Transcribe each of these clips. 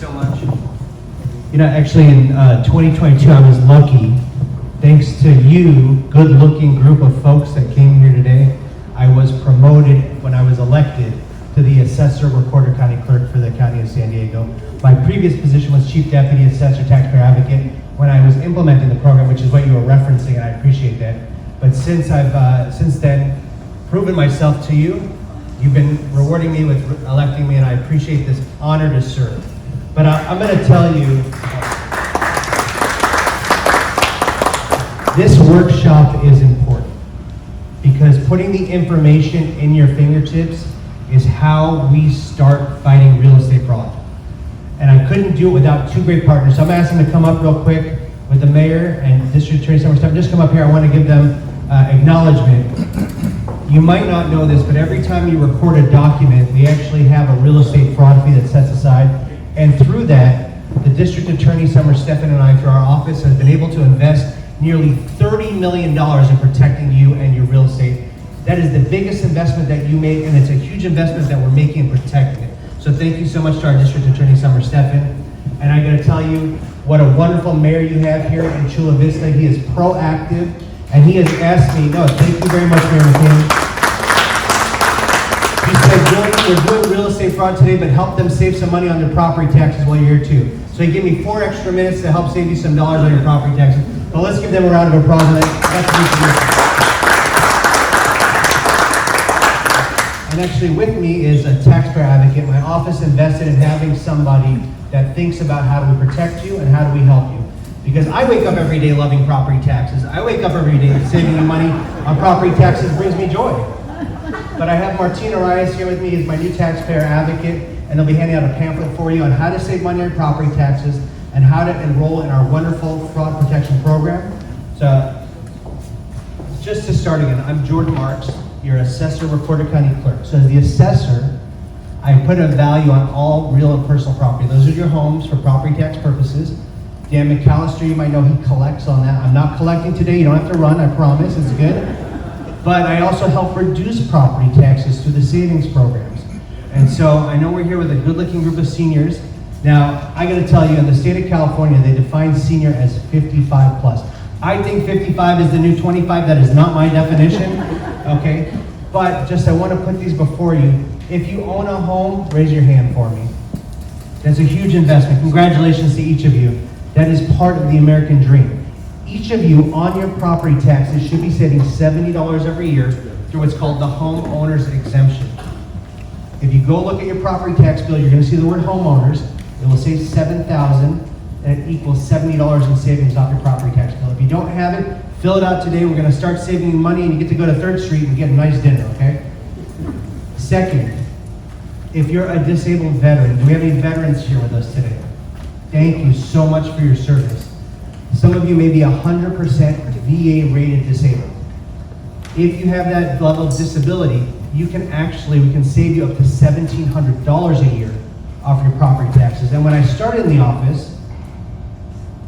so much. You know, actually in 2022, I was lucky. Thanks to you, good-looking group of folks that came here today, I was promoted when I was elected to the Assessor, Recorder County Clerk for the County of San Diego. My previous position was Chief Deputy Assessor, Taxpayer Advocate when I was implementing the program, which is what you were referencing, and I appreciate that. But since I've since then proven myself to you, you've been rewarding me with electing me, and I appreciate this honor to serve. But I'm going to tell you, this workshop is important because putting the information in your fingertips is how we start fighting real estate fraud. And I couldn't do it without two great partners. So I'm asking them to come up real quick with the mayor and District Attorney Summer Step. Just come up here. I want to give them acknowledgement. You might not know this, but every time you record a document, we actually have a real estate fraud fee that sets aside. And through that, the District Attorney Summer Stephan and I, through our office, has been able to invest nearly $30 million in protecting you and your real estate. That is the biggest investment that you make, and it's a huge investment that we're making in protecting it. So thank you so much to our District Attorney Summer Stephan. And I gotta tell you what a wonderful mayor you have here in Chula Vista. He is proactive, and he has asked me, no, thank you very much, Mayor McCain. He said, we're doing real estate fraud today, but help them save some money on their property taxes while you're here too. So he gave me 4 extra minutes to help save you some dollars on your property taxes. So let's give them a round of applause. And actually with me is a taxpayer advocate. My office invested in having somebody that thinks about how do we protect you and how do we help you. Because I wake up every day loving property taxes. I wake up every day saving money on property taxes brings me joy. But I have Martina Reyes here with me as my new taxpayer advocate, and they'll be handing out a pamphlet for you on how to save money on property taxes and how to enroll in our wonderful fraud protection program. So, just to start again, I'm George Marks, your Assessor, Recorder County Clerk. So as the Assessor, I put a value on all real and personal property. Those are your homes for property tax purposes. Dan McAllister, you might know he collects on that. I'm not collecting today, you don't have to run, I promise, it's good. But I also help reduce property taxes through the savings programs. And so I know we're here with a good-looking group of seniors. Now, I gotta tell you, in the state of California, they define senior as 55 plus. I think 55 is the new 25, that is not my definition, okay? But just I wanna put these before you. If you own a home, raise your hand for me. That's a huge investment. Congratulations to each of you. That is part of the American dream. Each of you on your property taxes should be saving $70 every year through what's called the homeowner's exemption. If you go look at your property tax bill, you're gonna see the word homeowners. It will say $7,000, and it equals $70 in savings off your property tax bill. If you don't have it, fill it out today. We're gonna start saving you money, and you get to go to 3rd Street and get a nice dinner, okay? Second, if you're a disabled veteran, do we have any veterans here with us today? Thank you so much for your service. Some of you may be 100% VA rated disabled. If you have that level of disability, we can save you up to $1,700 a year off your property taxes. And when I started in the office,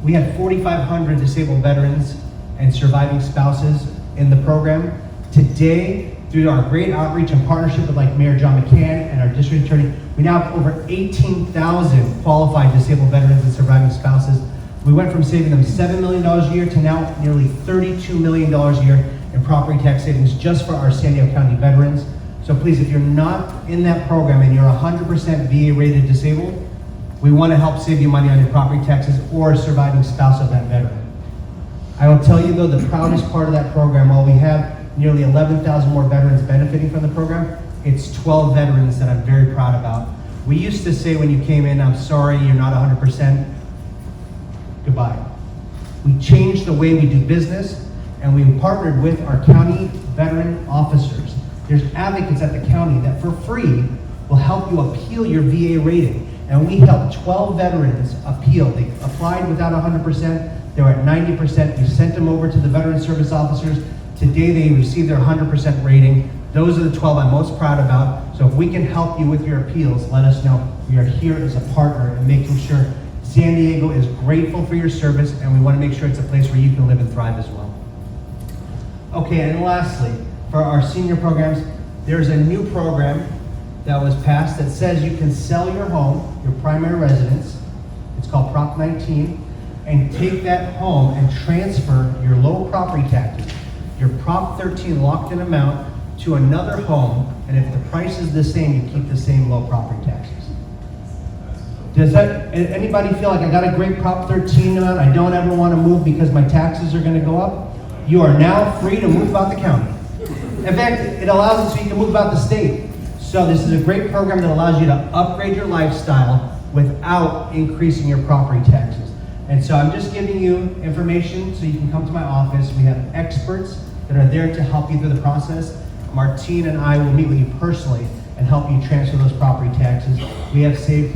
we had 4,500 disabled veterans and surviving spouses in the program. Today, through our great outreach and partnership with like Mayor John McCann and our district attorney, we now have over 18,000 qualified disabled veterans and surviving spouses. We went from saving them $7 million a year to now nearly $32 million a year in property tax savings just for our San Diego County veterans. So please, if you're not in that program and you're 100% VA rated disabled, we want to help save you money on your property taxes or a surviving spouse of that veteran. I will tell you though, the proudest part of that program, while we have nearly 11,000 more veterans benefiting from the program, it's 12 veterans that I'm very proud about. We used to say when you came in, I'm sorry, you're not 100%, goodbye. We changed the way we do business, and we partnered with our county veteran officers. There's advocates at the county that for free will help you appeal your VA rating. And we helped 12 veterans appeal. They applied without 100%, they were at 90%. We sent them over to the veteran service officers. Today they received their 100% rating. Those are the 12 I'm most proud about. So if we can help you with your appeals, let us know. We are here as a partner in making sure San Diego is grateful for your service, and we want to make sure it's a place where you can live and thrive as well. Okay, and lastly, for our senior programs, there's a new program that was passed that says you can sell your home, your primary residence, it's called Prop 19, and take that home and transfer your low property taxes, your Prop 13 locked-in amount, to another home, and if the price is the same, you keep the same low property taxes. Does that, anybody feel like I got a great Prop 13 amount, I don't ever want to move because my taxes are going to go up? You are now free to move about the county. In fact, it allows it so you can move about the state. So this is a great program that allows you to upgrade your lifestyle without increasing your property taxes. And so I'm just giving you information so you can come to my office. We have experts that are there to help you through the process. Martine and I will meet with you personally and help you transfer those property taxes. We have saved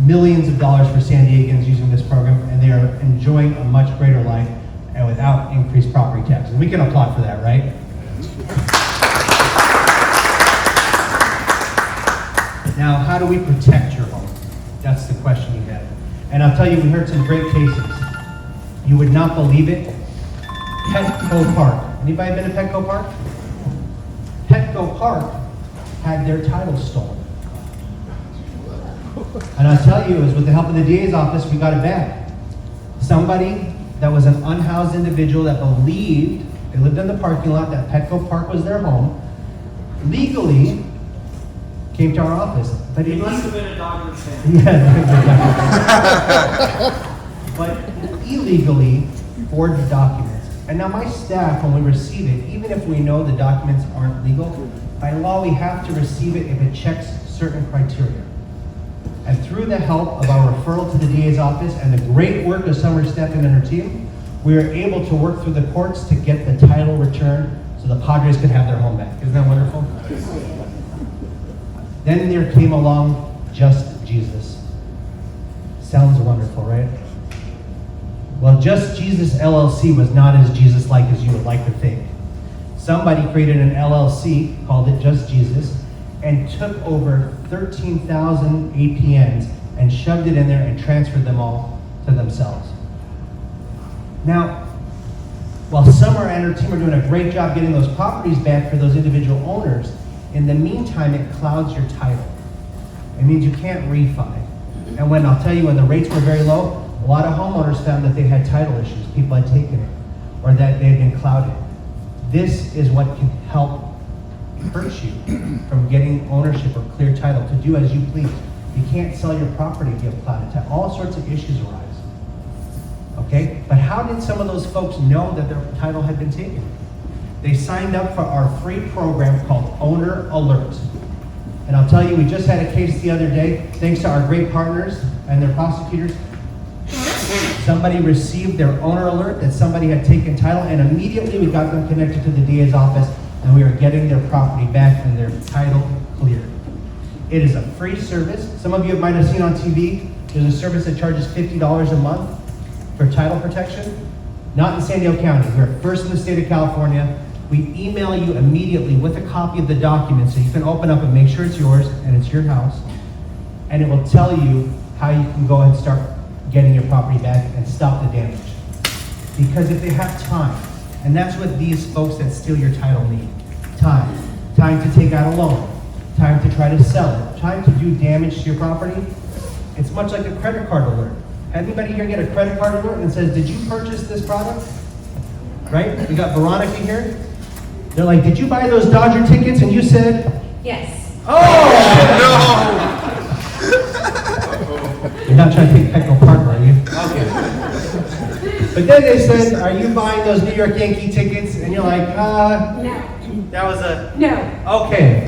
millions of dollars for San Diegans using this program, and they are enjoying a much greater life and without increased property taxes. We can applaud for that, right? Now, how do we protect your home? That's the question you have. And I'll tell you, we heard some great cases. You would not believe it. Petco Park. Anybody been to Petco Park? Petco Park had their title stolen. And I'll tell you, it was with the help of the DA's office, we got it back. Somebody that was an unhoused individual that believed, they lived in the parking lot, that Petco Park was their home, legally came to our office. But He must have been a Dodgers fan. Yeah, but illegally forged documents. And now my staff, when we receive it, even if we know the documents aren't legal, by law we have to receive it if it checks certain criteria. And through the help of our referral to the DA's office and the great work of Summer Steffen and her team, we are able to work through the courts to get the title returned so the Padres could have their home back. Isn't that wonderful? Then there came along Just Jesus. Sounds wonderful, right? Well, Just Jesus LLC was not as Jesus-like as you would like to think. Somebody created an LLC, called it Just Jesus, and took over 13,000 APNs and shoved it in there and transferred them all to themselves. Now, while Summer and her team are doing a great job getting those properties back for those individual owners, in the meantime, it clouds your title. It means you can't refi. And when I'll tell you, when the rates were very low, a lot of homeowners found that they had title issues. People had taken it, or that they had been clouded. This is what can help hurt you from getting ownership or clear title to do as you please. You can't sell your property if you have clouded title. All sorts of issues arise. Okay? But how did some of those folks know that their title had been taken? They signed up for our free program called Owner Alert. And I'll tell you, we just had a case the other day, thanks to our great partners and their prosecutors. Somebody received their owner alert that somebody had taken title, and immediately we got them connected to the DA's office, and we are getting their property back and their title cleared. It is a free service. Some of you might have seen on TV, there's a service that charges $50 a month for title protection. Not in San Diego County. We're first in the state of California. We email you immediately with a copy of the document so you can open up and make sure it's yours and it's your house. And it will tell you how you can go and start getting your property back and stop the damage. Because if they have time, and that's what these folks that steal your title need. Time. Time to take out a loan. Time to try to sell it. Time to do damage to your property. It's much like a credit card alert. Anybody here get a credit card alert and says, did you purchase this product? Right? We got Veronica here. They're like, did you buy those Dodger tickets? And you said? Yes. Oh! No! You're not trying to take Petco Park, are you? Okay. But then they said, are you buying those New York Yankee tickets? And you're like, No. That was a... No. Okay.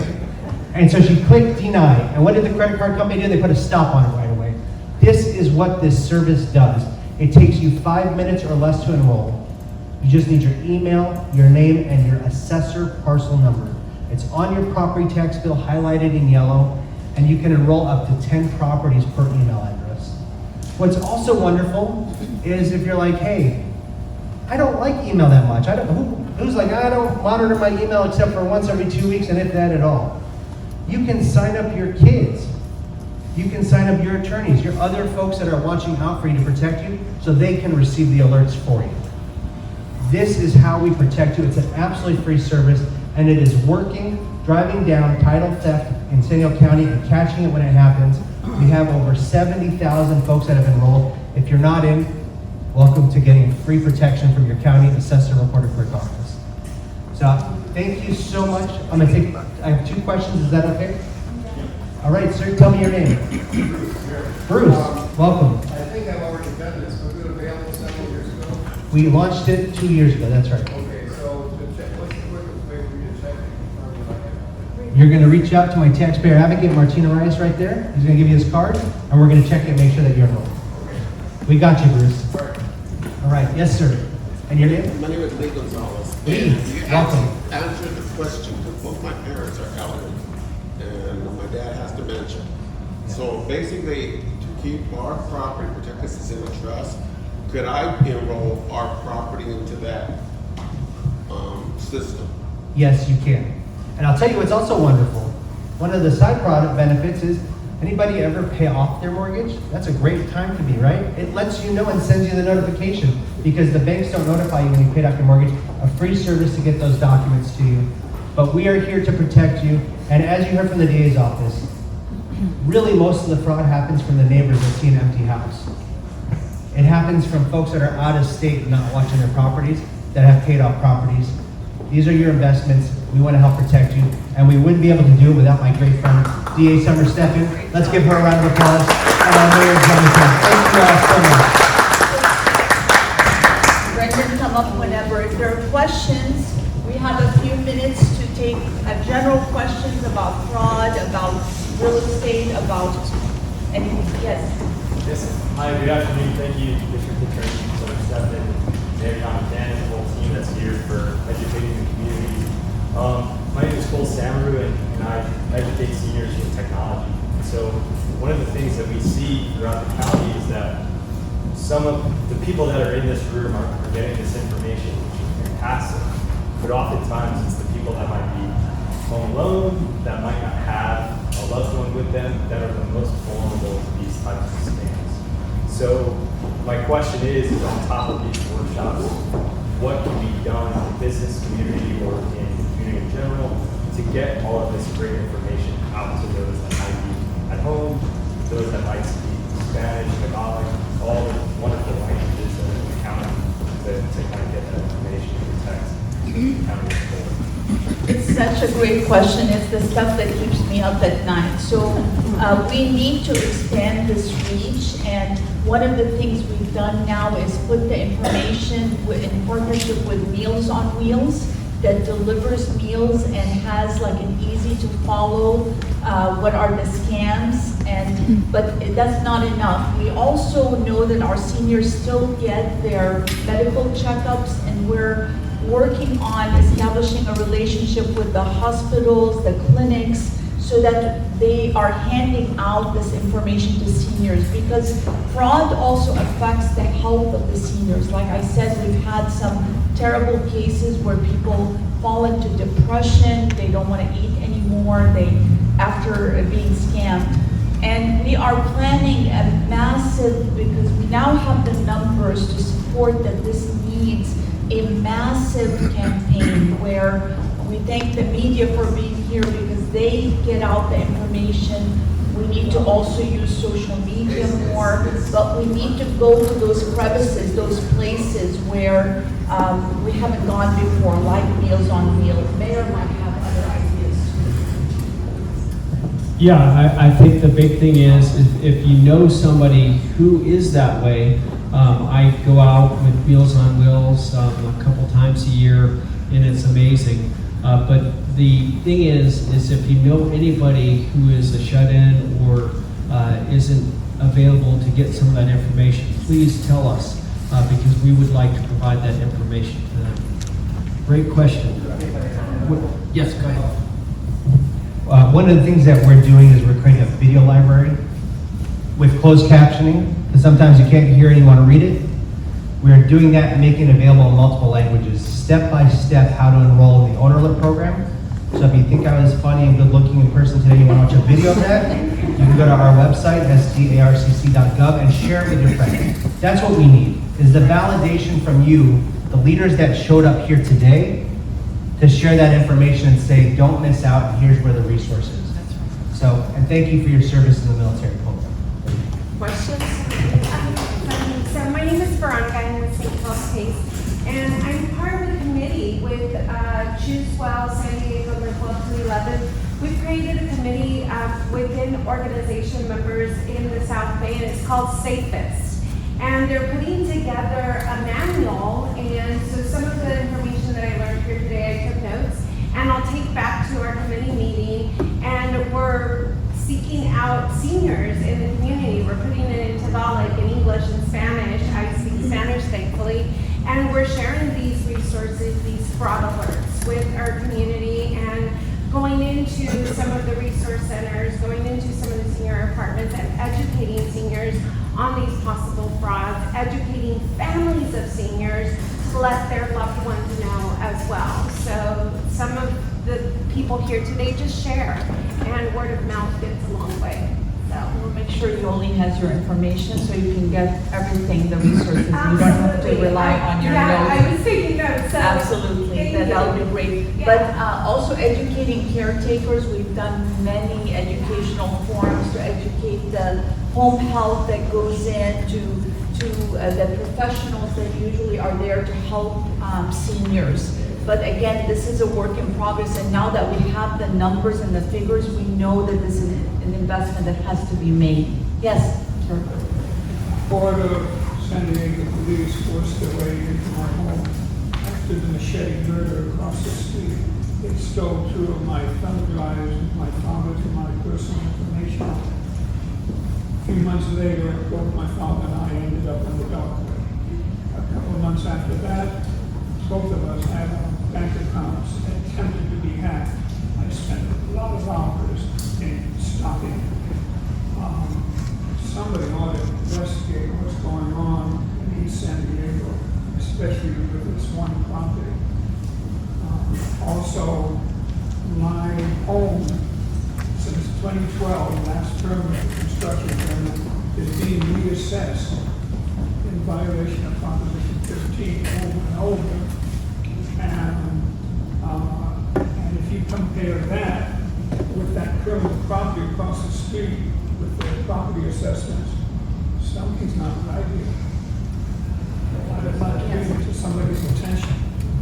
And so she clicked deny. And what did the credit card company do? They put a stop on it right away. This is what this service does. It takes you 5 minutes or less to enroll. You just need your email, your name, and your assessor parcel number. It's on your property tax bill highlighted in yellow, and you can enroll up to 10 properties per email address. What's also wonderful is if you're like, hey, I don't like email that much. Who's like, I don't monitor my email except for once every 2 weeks, and if that at all. You can sign up your kids. You can sign up your attorneys, your other folks that are watching out for you to protect you, so they can receive the alerts for you. This is how we protect you. It's an absolutely free service, and it is working, driving down title theft in San Diego County and catching it when it happens We have over 70,000 folks that have enrolled. If you're not in, welcome to getting free protection from your county assessor reporter clerk office. So thank you so much. I have 2 questions. Is that okay? All right, sir, tell me your name. Bruce, welcome. I think I've already done this. Was it available several years ago? We launched it 2 years ago, that's right. Okay, so to check, what's the quickest way for you to check and confirm that I have it? You're gonna reach out to my taxpayer advocate, Martina Reyes, right there. He's gonna give you his card, and we're gonna check it and make sure that you're enrolled. We got you, Bruce. All right, yes, sir. And your name? My name is Lee Gonzalez. Lee, And you welcome. answered the question, because both my parents are elderly, and my dad has dementia. So basically, to keep our property protected, because it's in a trust, could I enroll our property into that system? Yes, you can. And I'll tell you what's also wonderful. One of the side product benefits is, anybody ever pay off their mortgage? That's a great time to be, right? It lets you know and sends you the notification, because the banks don't notify you when you paid off your mortgage. A free service to get those documents to you. But we are here to protect you. And as you heard from the DA's office, really most of the fraud happens from the neighbors that see an empty house. It happens from folks that are out of state and not watching their properties, that have paid off properties. These are your investments. We want to help protect you. And we wouldn't be able to do it without my great friend, DA Summer Steffen. Let's give her a round of applause. And our Mayor Jonathan. Thank you all so much. Brendan, come up whenever. If there are questions, we have a few minutes to take general questions about fraud, about real estate, about anything. Yes. Yes. Hi, good afternoon. Thank you, District Attorney Steffen, Mayor Jonathan, and the whole team that's here for educating the community. My name is Cole Samaru, and I educate seniors in technology. And so one of the things that we see throughout the county is that some of the people that are in this room are getting this information, which is fantastic. But oftentimes it's the people that might be home alone, that might not have a loved one with them, that are the most vulnerable to these types of scams. So my question is on top of these workshops, what can be done in the business community or in the community in general to get all of this great information out to those that might be at home, those that might speak Spanish, Tagalog, all the wonderful languages that are in the county to kind of get that information in text to the county as a whole. It's such a great question. It's the stuff that keeps me up at night. So we need to expand this reach, and one of the things we've done now is put the information in partnership with Meals on Wheels that delivers meals and has like an easy to follow what are the scams, but that's not enough. We also know that our seniors still get their medical checkups, and we're working on establishing a relationship with the hospitals, the clinics, so that they are handing out this information to seniors, because fraud also affects the health of the seniors. Like I said, we've had some terrible cases where people fall into depression, they don't want to eat anymore, after being scammed. And we are planning a massive, because we now have the numbers to support that this needs a massive campaign where we thank the media for being here because they get out the information. We need to also use social media more, but we need to go to those crevices, those places where we haven't gone before, like Meals on Wheels. Mayor might have other ideas. Yeah, I think the big thing is if you know somebody who is that way. I go out with Meals on Wheels a couple times a year, and it's amazing. But the thing is if you know anybody who is a shut-in or isn't available to get some of that information, please tell us, because we would like to provide that information to them. Great question. Yes, go ahead. One of the things that we're doing is we're creating a video library with closed captioning, because sometimes you can't hear and you want to read it. We're doing that and making it available in multiple languages, step by step how to enroll in the Ownerlet program. So if you think I was funny and good looking in person today, you want to watch a video of that, you can go to our website, starcc.gov, and share it with your friends. That's what we need, is the validation from you, the leaders that showed up here today, to share that information and say, don't miss out, and here's where the resource is. So, and thank you for your service in the military program. Questions? So my name is Veronica, I'm with St. Paul's Case, and I'm part of a committee with Choose Well, San Diego, the 12 to 11. We've created a committee within organization members in the South Bay, and it's called Safest. And they're putting together a manual, and so some of the information that I learned here today, I took notes, and I'll take back to our committee meeting, and we're seeking out seniors in the community. We're putting it into Tagalog, in English, and Spanish. I speak Spanish, thankfully. And we're sharing these resources, these fraud alerts with our community, and going into some of the resource centers, going into some of the senior apartments, and educating seniors on these possible frauds, educating families of seniors to let their loved ones know as well. So some of the people here today just share, and word of mouth gets a long way. So We'll make sure Yoli has your information so you can get everything, the resources. You don't have to rely on your Yeah, notes. I was taking notes. So Absolutely, thank that'll you. be great. Yeah. But also educating caretakers, we've done many educational forums to educate the home health that goes in to the professionals that usually are there to help seniors. But again, this is a work in progress, and now that we have the numbers and the figures, we know that this is an investment that has to be made. Yes, sir. Board of San Diego Police forced their way into my home after the machete murder across the street. They stole 2 of my thumb drives with my father's and my personal information. A few months later, both my father and I ended up in the dark. A couple of months after that, both of us had our bank accounts attempted to be hacked. I spent a lot of hours in stopping. Somebody ought to investigate what's going on in East San Diego, especially with this one property. Also, my home, since 2012, last term of the construction permit, is being reassessed in violation of Proposition 15 over and over. And if you compare that with that criminal property across the street with the property assessments, something's not right here. I'd like to bring it to somebody's attention.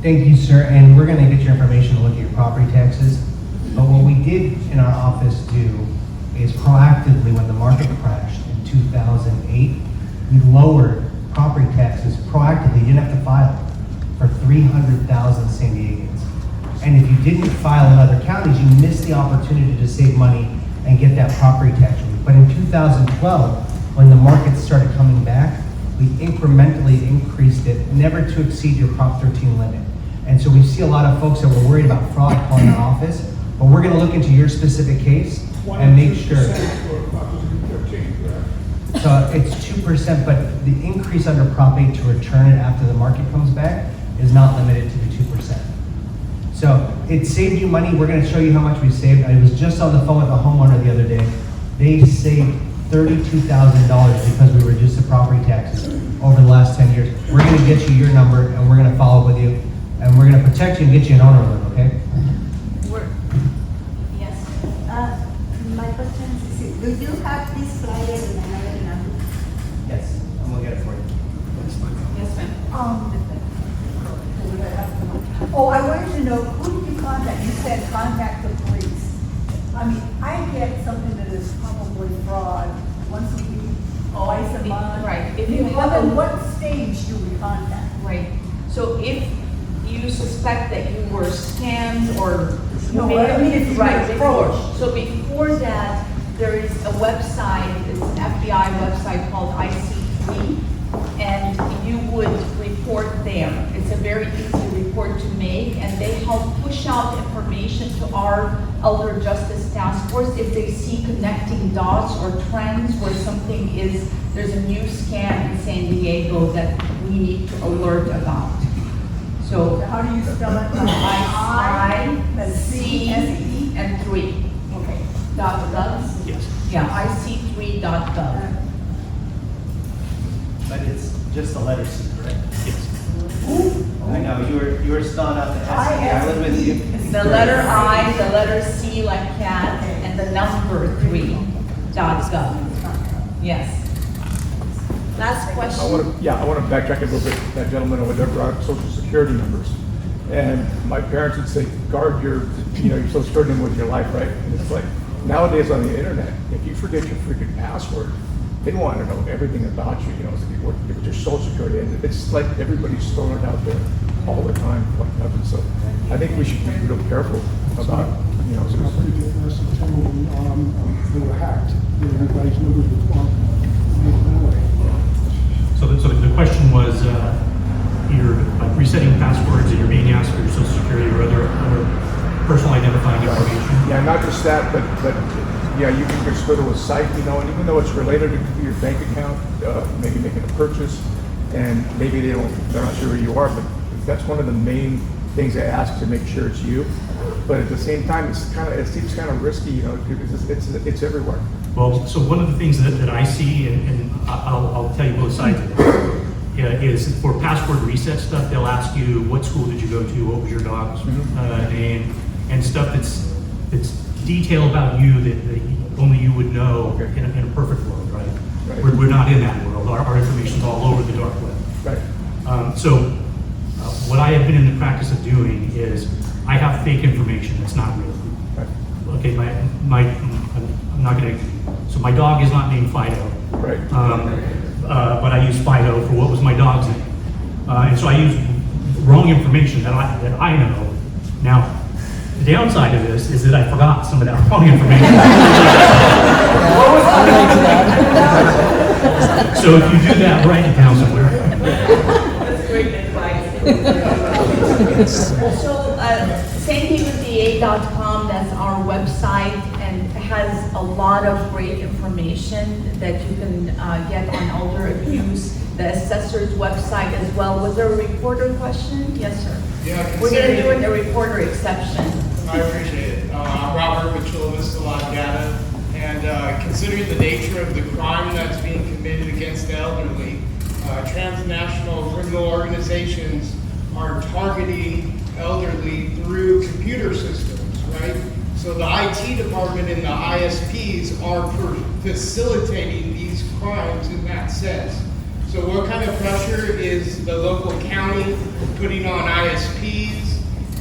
Thank you, sir, and we're gonna get your information to look at your property taxes. But what we did in our office do is proactively, when the market crashed in 2008, we lowered property taxes proactively. You didn't have to file for 300,000 San Diegans. And if you didn't file in other counties, you missed the opportunity to save money and get that property tax relief. But in 2012, when the market started coming back, we incrementally increased it, never to exceed your Prop 13 limit. And so we see a lot of folks that were worried about fraud calling our office, but we're gonna look into your specific case and make sure. 1% for Proposition 13, correct? So it's 2%, but the increase under Prop 8 to return it after the market comes back is not limited to the 2%. So it saved you money. We're gonna show you how much we saved. I was just on the phone with a homeowner the other day. They saved $32,000 because we reduced the property taxes over the last 10 years. We're gonna get you your number, and we're gonna follow up with you, and we're gonna protect you and get you an owner alert, okay? Yes. My question is, do you have this flyer in another number? Yes, I'm gonna get it for you. Yes, ma'am. Oh, I wanted to know, who did you contact? You said contact the police. I mean, I get something that is probably fraud once a week, twice a month. Right. If you have At a- what stage do we contact? Right, so if you suspect that you were scammed or. No, I mean, if you Right, were before. approached. So before that, there is a website, it's an FBI website called IC3, and you would report there. It's a very easy report to make, and they help push out information to our Elder Justice Task Force if they see connecting dots or trends where something is, there's a new scam in San Diego that we need to alert about. So How do you spell it? I-C and 3. Okay. .gov? Yes. Yeah, IC3.gov. But it's just the letter C, correct? Yes. I know, you were spelling out the S. I was with you. The letter I, the letter C like cat, and the number 3.gov. Yes. Last I question. want to backtrack a little bit. That gentleman over there brought up social security numbers. And my parents would say, guard your social security number with your life, right? And it's like, nowadays on the internet, if you forget your freaking password, they want to know everything about you, it's like with your social security. And it's like everybody's throwing it out there all the time, like nothing. So I think we should be real careful about, September, they were hacked. Everybody's numbers were gone. So the question was, you're resetting passwords and you're being asked for your social security or other personal identifying information. Yeah, not just that, but yeah, you can just go to a site, and even though it's related to your bank account, maybe making a purchase, and maybe they're not sure who you are, but that's one of the main things they ask to make sure it's you. But at the same time, it seems kind of risky, because it's everywhere. Well, so one of the things that I see, and I'll tell you both sides of it, is for password reset stuff, they'll ask you, what school did you go to, what was your dog's name, and stuff that's detail about you that only you would know in a perfect world, right? We're not in that world. Our information's all over the dark web. Right. So what I have been in the practice of doing is I have fake information that's not real. Right. Okay, I'm not gonna, so my dog is not named Fido. Right. But I use Fido for what was my dog's name. And so I use wrong information that I know. Now, the downside of this is that I forgot some of that wrong information. So if you do that, write it down somewhere. That's great advice. So, same thing with DA.com, that's our website, and it has a lot of great information that you can get on elder abuse. The Assessor's website as well. Was there a reporter question? Yes, sir. Yeah, We're going to do a reporter exception. I appreciate it. I'm Robert with Chula Vista La Gata, and considering the nature of the crime that's being committed against the elderly, transnational criminal organizations are targeting elderly through computer systems, right? So the IT department and the ISPs are facilitating these crimes in that sense. So what kind of pressure is the local county putting on ISPs?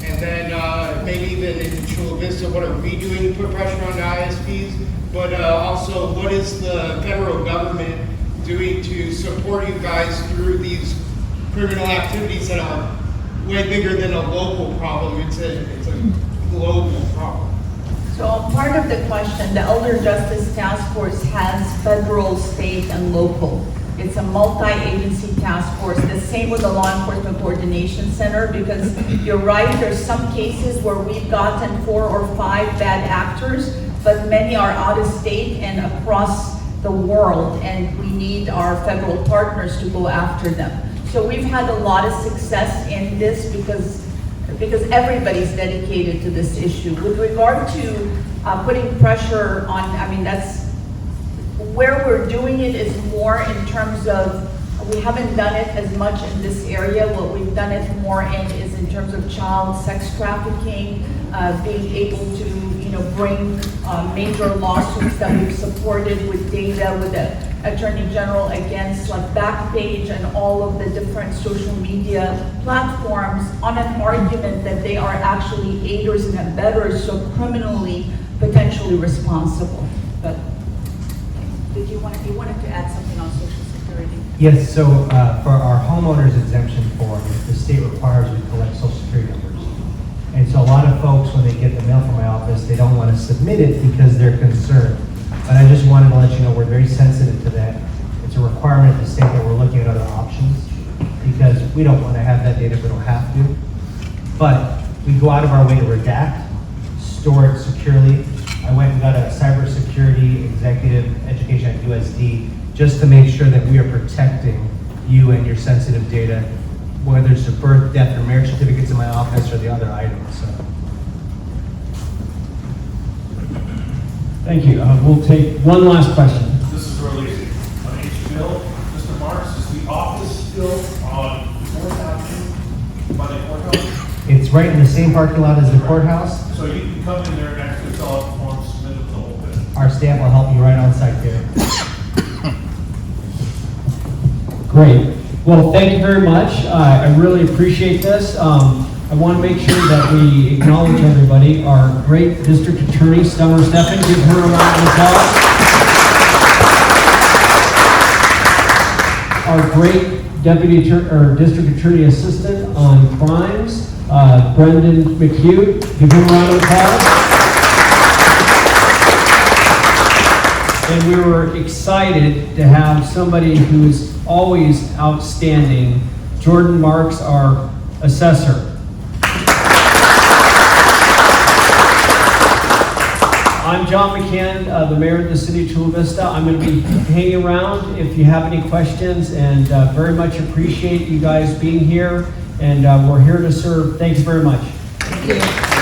And then maybe even in Chula Vista, what are we doing to put pressure on the ISPs? But also, what is the federal government doing to support you guys through these criminal activities that are way bigger than a local problem? It's a global problem. So part of the question, the Elder Justice Task Force has federal, state, and local. It's a multi-agency task force, the same with the Law Enforcement Coordination Center, because you're right, there's some cases where we've gotten 4 or 5 bad actors, but many are out of state and across the world, and we need our federal partners to go after them. So we've had a lot of success in this because everybody's dedicated to this issue. With regard to putting pressure on, that's where we're doing it is more in terms of, we haven't done it as much in this area. What we've done it more in is in terms of child sex trafficking, being able to, bring major lawsuits that we've supported with data with the Attorney General against like Backpage and all of the different social media platforms on an argument that they are actually aiders and abettors, so criminally potentially responsible. But you wanted to add something on Social Security? Yes, so for our homeowners exemption form, the state requires we collect social security numbers. And so a lot of folks, when they get the mail from my office, they don't want to submit it because they're concerned. But I just wanted to let you know we're very sensitive to that. It's a requirement of the state that we're looking at other options because we don't want to have that data if we don't have to. But we go out of our way to redact, store it securely. I went and got a cybersecurity executive education at USD just to make sure that we are protecting you and your sensitive data, whether it's the birth, death, or marriage certificates in my office or the other items. So. Thank you. We'll take one last question. This is really easy. My name's Bill. Mr. Marks, is the office still on 4th Avenue by the courthouse? It's right in the same parking lot as the courthouse. So you can come in there and actually fill out the forms, submit it the whole bit. Our staff will help you right on site there. Great. Well, thank you very much. I really appreciate this. I want to make sure that we acknowledge everybody. Our great district attorney, Summer Steffen, give her a round of applause. Our great deputy or district attorney assistant on crimes, Brendan McHugh, give him a round of applause. And we were excited to have somebody who is always outstanding, Jordan Marks, our assessor. I'm John McCann, the mayor of the city of Chula Vista. I'm going to be hanging around if you have any questions, and very much appreciate you guys being here. And we're here to serve. Thanks very much. Thank you.